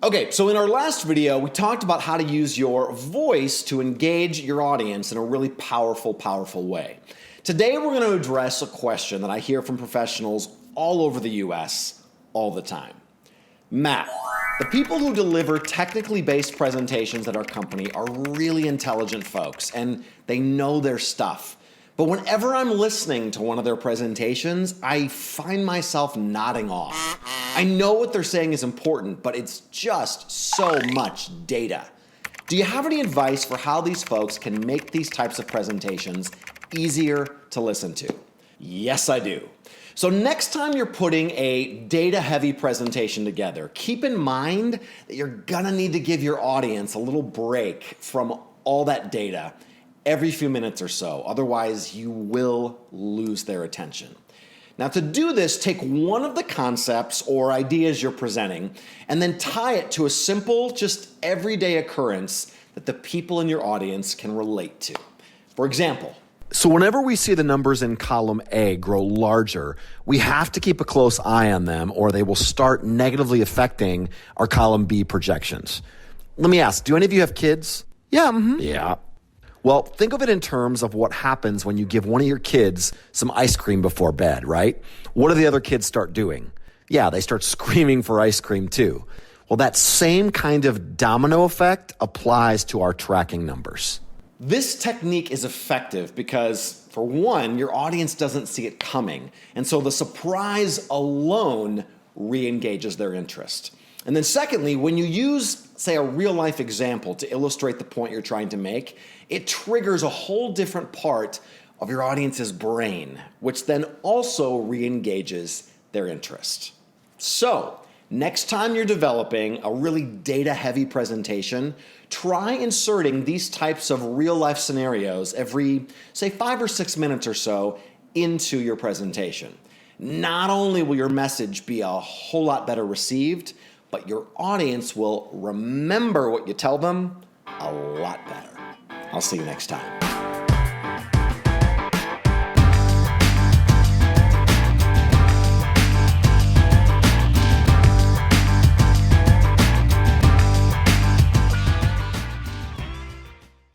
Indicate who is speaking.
Speaker 1: Okay, so in our last video, we talked about how to use your voice to engage your audience in a really powerful way. Today, we're going to address a question that I hear from professionals all over the US all the time. Matt, the people who deliver technically based presentations at our company are really intelligent folks, and they know their stuff. But whenever I'm listening to one of their presentations, I find myself nodding off. I know what they're saying is important, but it's just so much data. Do you have any advice for how these folks can make these types of presentations easier to listen to? Yes, I do. So next time you're putting a data-heavy presentation together, keep in mind that you're gonna need to give your audience a little break from all that data every few minutes or so. Otherwise, you will lose their attention. Now, to do this, take one of the concepts or ideas you're presenting and then tie it to a simple, just everyday occurrence that the people in your audience can relate to. For example, so whenever we see the numbers in column A grow larger, we have to keep a close eye on them or they will start negatively affecting our column B projections. Let me ask, do any of you have kids? Yeah. Yeah. Well, think of it in terms of what happens when you give one of your kids some ice cream before bed, right? What do the other kids start doing? Yeah, they start screaming for ice cream too. Well, that same kind of domino effect applies to our tracking numbers. This technique is effective because, for one, your audience doesn't see it coming, and so the surprise alone re-engages their interest. And then secondly, when you use, say, a real-life example to illustrate the point you're trying to make, it triggers a whole different part of your audience's brain, which then also re-engages their interest. So, next time you're developing a really data-heavy presentation, try inserting these types of real-life scenarios every, say, 5 or 6 minutes or so into your presentation. Not only will your message be a whole lot better received, but your audience will remember what you tell them a lot better. I'll see you next time.